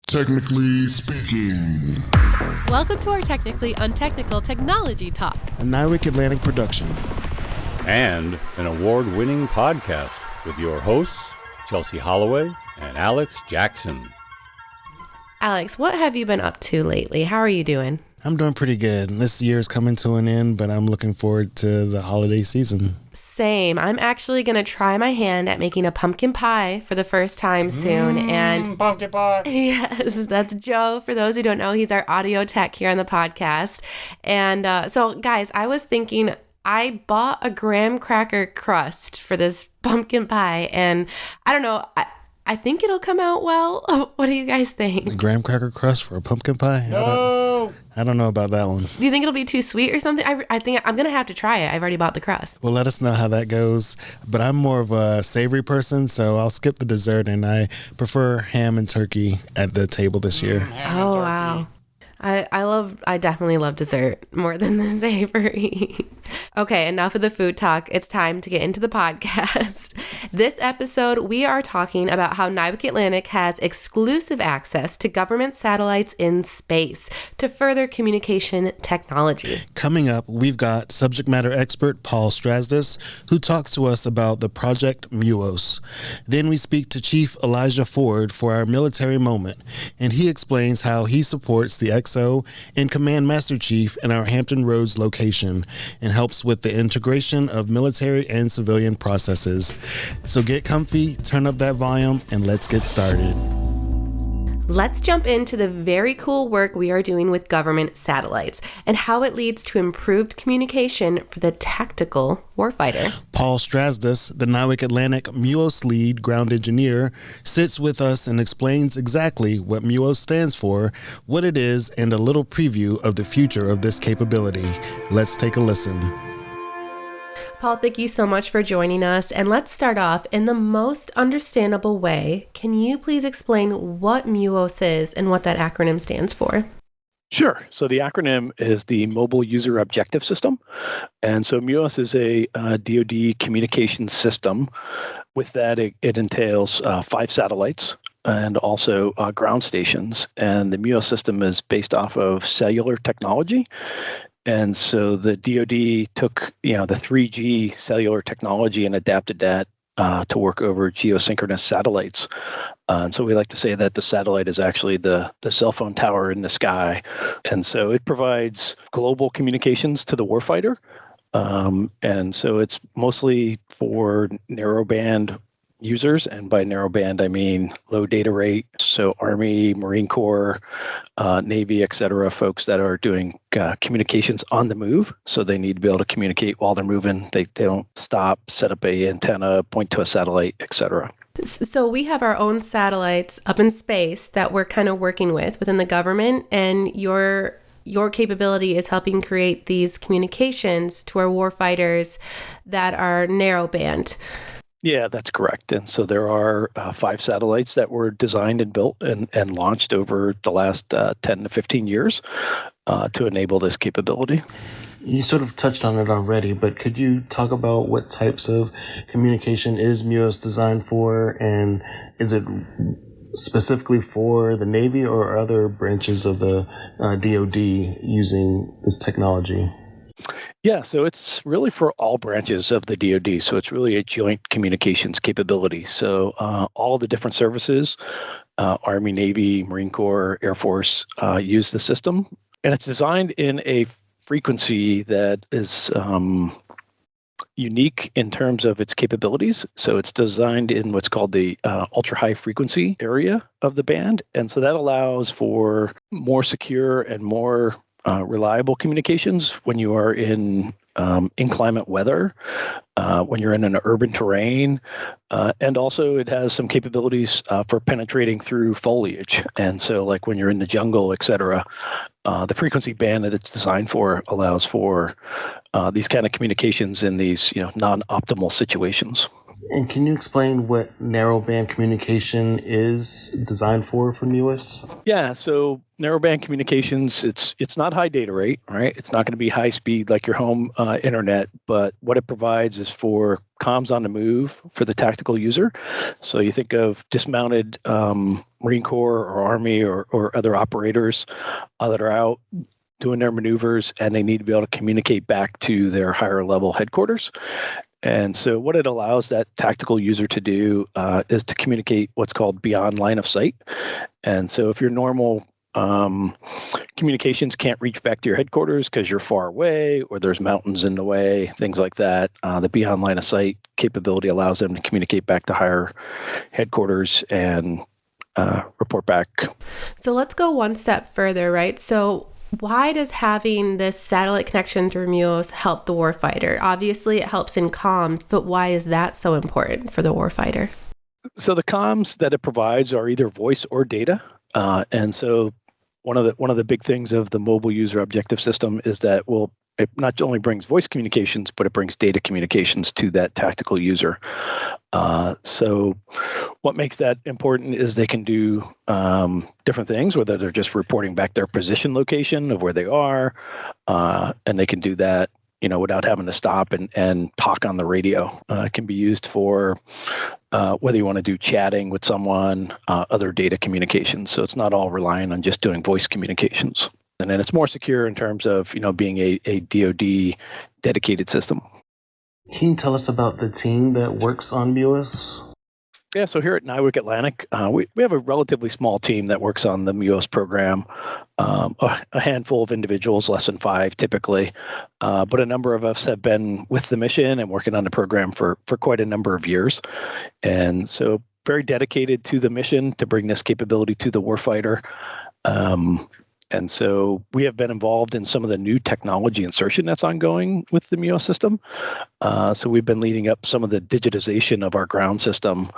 Technically speaking. Welcome to our Technically Untechnical Technology Talk, a NIWC Atlantic production, and an award-winning podcast with your hosts, Chelsie Holloway and Alex Jackson. Alex, what have you been up to lately? How are you doing? I'm doing pretty good. This year's coming to an end, but I'm looking forward to the holiday season. Same. I'm actually going to try my hand at making a pumpkin pie for the first time soon. And pumpkin pie. Yes, that's Joe. For those who don't know, he's our audio tech here on the podcast. And so, guys, I was thinking I bought a graham cracker crust for this pumpkin pie, and I don't know. I think it'll come out well. What do you guys think? A graham cracker crust for a pumpkin pie? No. I don't know about that one. Do you think it'll be too sweet or something? I think I'm going to have to try it. I've already bought the crust. Well, let us know how that goes. But I'm more of a savory person, so I'll skip the dessert, and I prefer ham and turkey at the table this year. Oh, wow. I definitely love dessert more than the savory. Okay, enough of the food talk. It's time to get into the podcast. This episode, we are talking about how NIWC Atlantic has exclusive access to government satellites in space to further communication technology. Coming up, we've got subject matter expert Paul Strazdus, who talks to us about the Project MUOS. Then we speak to Chief Elijah Ford for our military moment, and he explains how he supports the XO and Command Master Chief in our Hampton Roads location and helps with the integration of military and civilian processes. So get comfy, turn up that volume, and let's get started. Let's jump into the very cool work we are doing with government satellites and how it leads to improved communication for the tactical warfighter. Paul Strazdus, the NIWC Atlantic MUOS lead ground engineer, sits with us and explains exactly what MUOS stands for, what it is, and a little preview of the future of this capability. Let's take a listen. Paul, thank you so much for joining us. And let's start off in the most understandable way. Can you please explain what MUOS is and what that acronym stands for? Sure. So the acronym is the Mobile User Objective System. And so MUOS is a DoD communications system. With that, it entails 5 satellites and also ground stations. And the MUOS system is based off of cellular technology. And so the DoD took, the 3G cellular technology and adapted that to work over geosynchronous satellites. And so we like to say that the satellite is actually the cell phone tower in the sky. And so it provides global communications to the warfighter. And so it's mostly for narrowband users, and by narrowband I mean low data rate, so Army, Marine Corps, Navy, etc., folks that are doing communications on the move, so they need to be able to communicate while they're moving. They don't stop, set up a antenna, point to a satellite, etc. So we have our own satellites up in space that we're kind of working with within the government, and your capability is helping create these communications to our warfighters that are narrowband. Yeah, that's correct. And so there are 5 satellites that were designed and built and launched over the last 10 to 15 years to enable this capability. You sort of touched on it already, but could you talk about what types of communication is MUOS designed for, and is it specifically for the Navy or other branches of the DoD using this technology? Yeah, so it's really for all branches of the DoD. So it's really a joint communications capability. So all the different services, Army, Navy, Marine Corps, Air Force, use the system. And it's designed in a frequency that is unique in terms of its capabilities. So it's designed in what's called the ultra-high frequency area of the band. And so that allows for more secure and more reliable communications when you are in inclement weather, when you're in an urban terrain, and also it has some capabilities for penetrating through foliage. And so like when you're in the jungle, et cetera, the frequency band that it's designed for allows for these kind of communications in these non-optimal situations. And can you explain what narrowband communication is designed for MUOS? Yeah, so narrowband communications, it's not high data rate, right? It's not going to be high speed like your home internet, but what it provides is for comms on the move for the tactical user. So you think of dismounted Marine Corps or Army or other operators that are out doing their maneuvers, and they need to be able to communicate back to their higher level headquarters. And so what it allows that tactical user to do is to communicate what's called beyond line of sight. And so if your normal communications can't reach back to your headquarters because you're far away or there's mountains in the way, things like that, the beyond line of sight capability allows them to communicate back to higher headquarters and report back. So let's go one step further, right? So why does having this satellite connection through MUOS help the warfighter? Obviously, it helps in comms, but why is that so important for the warfighter? So the comms that it provides are either voice or data. And so one of the big things of the mobile user objective system is that it not only brings voice communications, but it brings data communications to that tactical user. So what makes that important is they can do different things, whether they're just reporting back their position location of where they are, and they can do that, without having to stop and talk on the radio. It can be used for whether you want to do chatting with someone, other data communications. So it's not all relying on just doing voice communications. And then it's more secure in terms of, being a DoD dedicated system. Can you tell us about the team that works on MUOS? Yeah, so here at NIWC Atlantic, we have a relatively small team that works on the MUOS program, a handful of individuals, less than 5 typically, but a number of us have been with the mission and working on the program for quite a number of years. And so very dedicated to the mission to bring this capability to the warfighter. And so we have been involved in some of the new technology insertion that's ongoing with the MUOS system. So we've been leading up some of the digitization of our ground system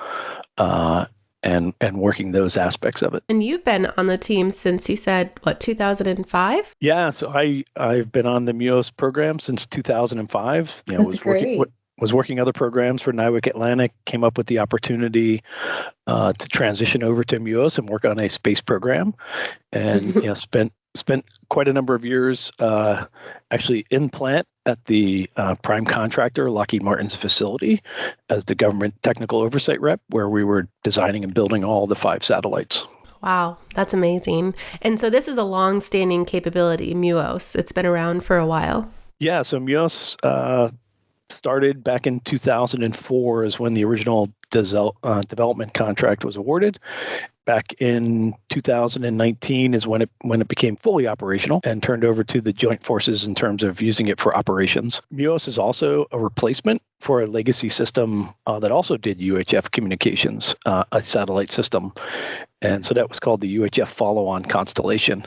and working those aspects of it. And you've been on the team since, you said, 2005? Yeah, so I've been on the MUOS program since 2005. Was working other programs for NIWC Atlantic, came up with the opportunity to transition over to MUOS and work on a space program, and spent quite a number of years actually in plant at the prime contractor Lockheed Martin's facility as the government technical oversight rep, where we were designing and building all the 5 satellites. Wow, that's amazing. And so this is a long-standing capability, MUOS. It's been around for a while. Yeah, so MUOS started back in 2004 is when the original development contract was awarded. Back in 2019 is when it became fully operational and turned over to the joint forces in terms of using it for operations. MUOS is also a replacement for a legacy system that also did UHF communications, a satellite system. And so that was called the UHF follow-on constellation.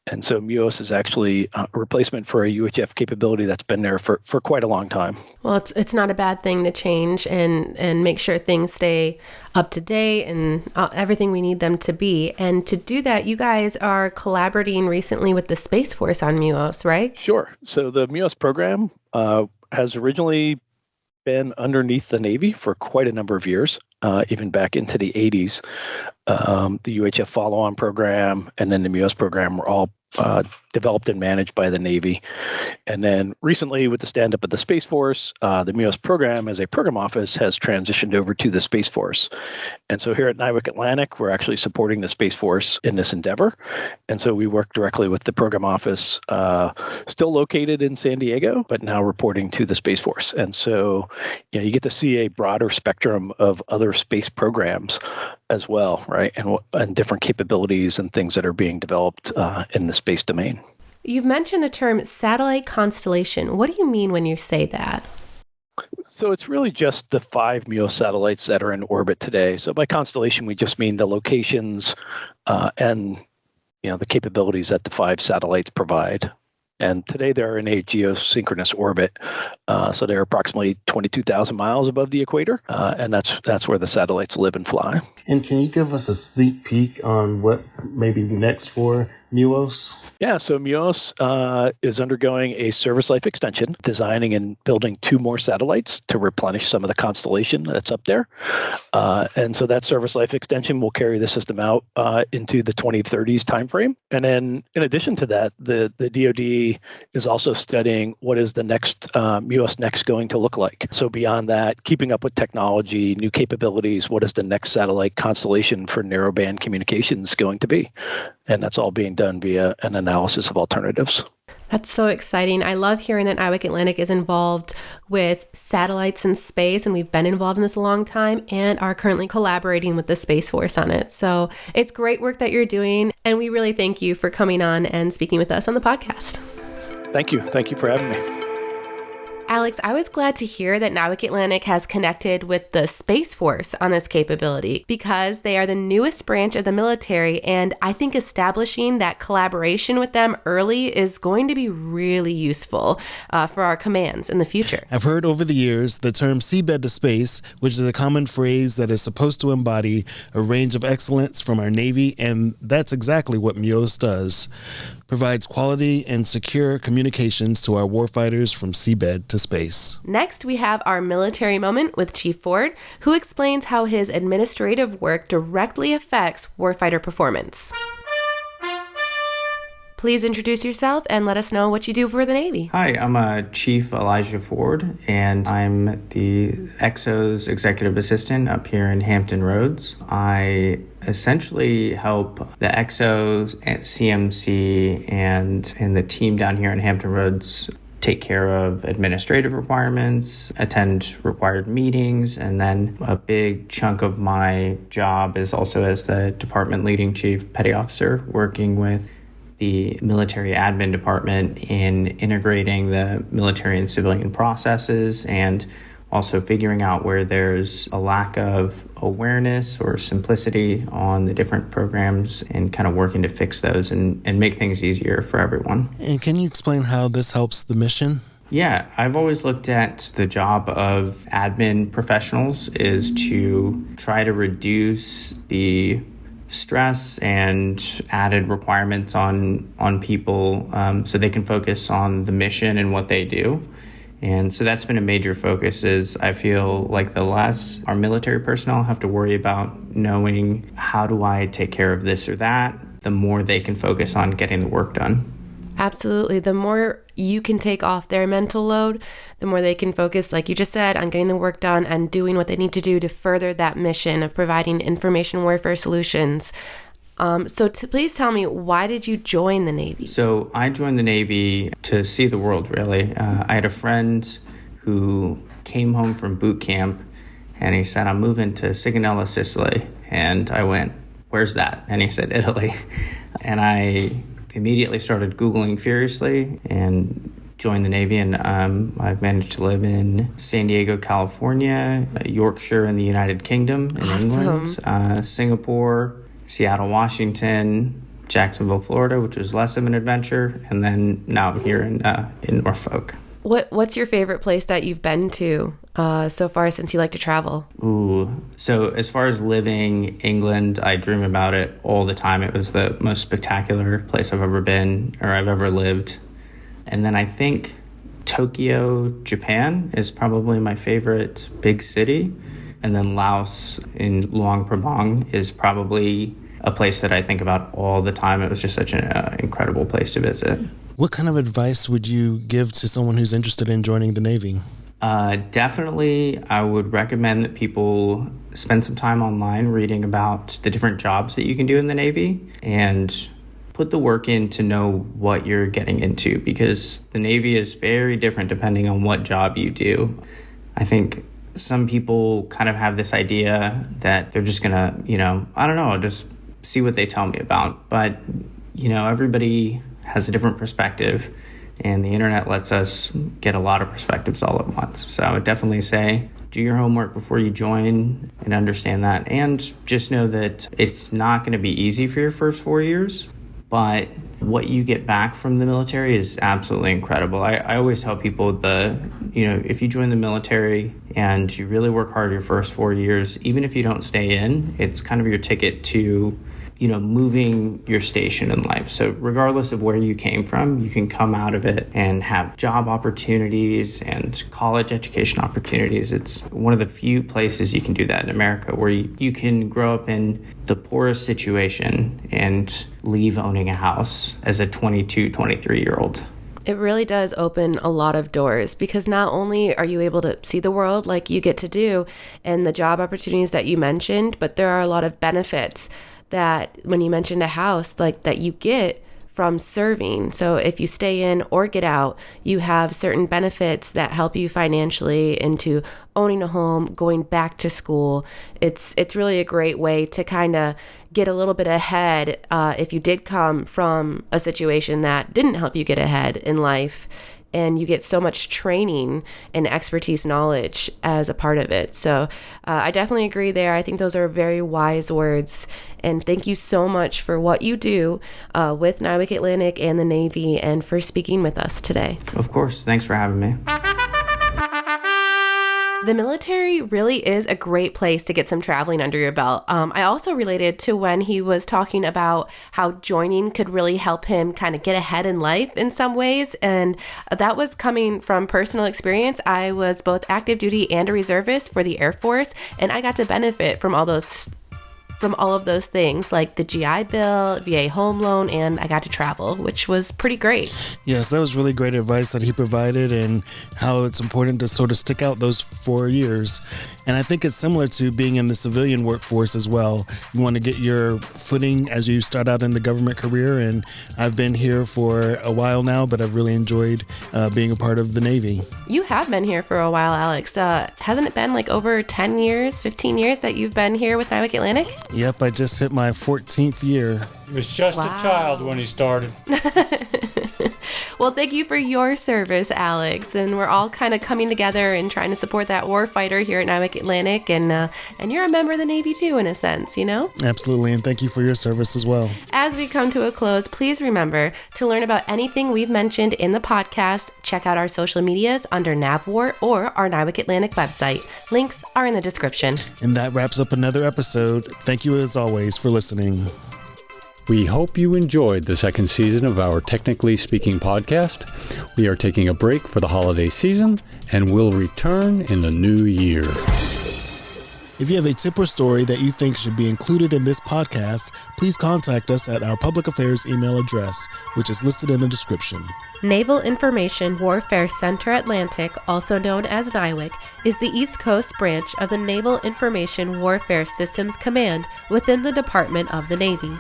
And so MUOS is actually a replacement for a UHF capability that's been there for quite a long time. Well, it's not a bad thing to change and make sure things stay up to date and everything we need them to be. And to do that, you guys are collaborating recently with the Space Force on MUOS, right? Sure. So the MUOS program has originally been underneath the Navy for quite a number of years, even back into the 80s. The UHF follow-on program and then the MUOS program were all developed and managed by the Navy. And then recently with the stand-up of the Space Force, the MUOS program as a program office has transitioned over to the Space Force. And so here at NIWC Atlantic, we're actually supporting the Space Force in this endeavor. And so we work directly with the program office, still located in San Diego, but now reporting to the Space Force. And so you get to see a broader spectrum of other space programs as well, right? And different capabilities and things that are being developed in the space domain. You've mentioned the term satellite constellation. What do you mean when you say that? So it's really just the 5 MUOS satellites that are in orbit today. So by constellation, we just mean the locations and the capabilities that the 5 satellites provide. And today they're in a geosynchronous orbit. So they're approximately 22,000 miles above the equator. And that's where the satellites live and fly. And can you give us a sneak peek on what may be next for MUOS? Yeah, so MUOS is undergoing a service life extension, designing and building 2 more satellites to replenish some of the constellation that's up there. And so that service life extension will carry the system out into the 2030s timeframe. And then in addition to that, the DoD is also studying what is the next MUOS next going to look like. So beyond that, keeping up with technology, new capabilities, what is the next satellite constellation for narrowband communications going to be? And that's all being done via an analysis of alternatives. That's so exciting. I love hearing that NIWC Atlantic is involved with satellites in space, and we've been involved in this a long time and are currently collaborating with the Space Force on it. So it's great work that you're doing, and we really thank you for coming on and speaking with us on the podcast. Thank you. Thank you for having me. Alex, I was glad to hear that NIWC Atlantic has connected with the Space Force on this capability because they are the newest branch of the military, and I think establishing that collaboration with them early is going to be really useful for our commands in the future. I've heard over the years the term seabed to space, which is a common phrase that is supposed to embody a range of excellence from our Navy, and that's exactly what MUOS does. Provides quality and secure communications to our warfighters from seabed to space. Next, we have our military moment with Chief Ford, who explains how his administrative work directly affects warfighter performance. Please introduce yourself and let us know what you do for the Navy. Hi, I'm Chief Elijah Ford, and I'm the EXO's executive assistant up here in Hampton Roads. I essentially help the EXOs at CMC and the team down here in Hampton Roads take care of administrative requirements, attend required meetings, and then a big chunk of my job is also as the department leading chief petty officer, working with the military admin department in integrating the military and civilian processes and also figuring out where there's a lack of awareness or simplicity on the different programs and kind of working to fix those and make things easier for everyone. And can you explain how this helps the mission? Yeah, I've always looked at the job of admin professionals is to try to reduce the stress and added requirements on people so they can focus on the mission and what they do. And so that's been a major focus is I feel like the less our military personnel have to worry about knowing how do I take care of this or that, the more they can focus on getting the work done. Absolutely. The more you can take off their mental load, the more they can focus, like you just said, on getting the work done and doing what they need to do to further that mission of providing information warfare solutions. Please tell me, why did you join the Navy? So I joined the Navy to see the world, really. I had a friend who came home from boot camp, and he said, I'm moving to Sigonella, Sicily. And I went, where's that? And he said, Italy. And I immediately started Googling furiously and joined the Navy, and I've managed to live in San Diego, California, Yorkshire in the United Kingdom in England, Singapore, Seattle, Washington, Jacksonville, Florida, which was less of an adventure, and then now I'm here in Norfolk. What's your favorite place that you've been to so far since you like to travel? So as far as living England, I dream about it all the time. It was the most spectacular place I've ever been or I've ever lived. And then I think Tokyo, Japan is probably my favorite big city. And then Laos in Luang Prabang is probably a place that I think about all the time. It was just such an incredible place to visit. What kind of advice would you give to someone who's interested in joining the Navy? Definitely, I would recommend that people spend some time online reading about the different jobs that you can do in the Navy and put the work in to know what you're getting into, because the Navy is very different depending on what job you do. I think some people kind of have this idea that they're just gonna, just see what they tell me about. But, everybody has a different perspective, and the internet lets us get a lot of perspectives all at once. So I would definitely say do your homework before you join and understand that. And just know that it's not going to be easy for your first 4 years, but what you get back from the military is absolutely incredible. I always tell people if you join the military and you really work hard your first 4 years, even if you don't stay in, it's kind of your ticket to moving your station in life. So regardless of where you came from, you can come out of it and have job opportunities and college education opportunities. It's one of the few places you can do that in America, where you can grow up in the poorest situation and leave owning a house as a 22, 23-year-old. It really does open a lot of doors, because not only are you able to see the world like you get to do and the job opportunities that you mentioned, but there are a lot of benefits that when you mentioned a house, like that you get from serving. So if you stay in or get out, you have certain benefits that help you financially into owning a home, going back to school. It's really a great way to kind of get a little bit ahead if you did come from a situation that didn't help you get ahead in life. And you get so much training and expertise knowledge as a part of it. So I definitely agree there. I think those are very wise words. And thank you so much for what you do with NIWC Atlantic and the Navy, and for speaking with us today. Of course. Thanks for having me. The military really is a great place to get some traveling under your belt. I also related to when he was talking about how joining could really help him kind of get ahead in life in some ways. And that was coming from personal experience. I was both active duty and a reservist for the Air Force, and I got to benefit from all of those things, like the GI Bill, VA home loan, and I got to travel, which was pretty great. Yes, that was really great advice that he provided, and how it's important to sort of stick out those 4 years. And I think it's similar to being in the civilian workforce as well. You want to get your footing as you start out in the government career, and I've been here for a while now, but I've really enjoyed being a part of the Navy. You have been here for a while, Alex. Hasn't it been like over 10 years, 15 years that you've been here with NIWC Atlantic? Yep, I just hit my 14th year. He was just a child when he started. Well, thank you for your service, Alex. And we're all kind of coming together and trying to support that war fighter here at NIWC Atlantic. And you're a member of the Navy too, in a sense, you know? Absolutely, and thank you for your service as well. As we come to a close, please remember to learn about anything we've mentioned in the podcast. Check out our social medias under NavWar or our NIWC Atlantic website. Links are in the description. And that wraps up another episode. Thank you as always for listening. We hope you enjoyed the second season of our Technically Speaking podcast. We are taking a break for the holiday season and will return in the new year. If you have a tip or story that you think should be included in this podcast, please contact us at our public affairs email address, which is listed in the description. Naval Information Warfare Center Atlantic, also known as NIWC, is the East Coast branch of the Naval Information Warfare Systems Command within the Department of the Navy.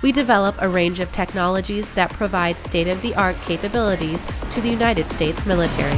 We develop a range of technologies that provide state-of-the-art capabilities to the United States military.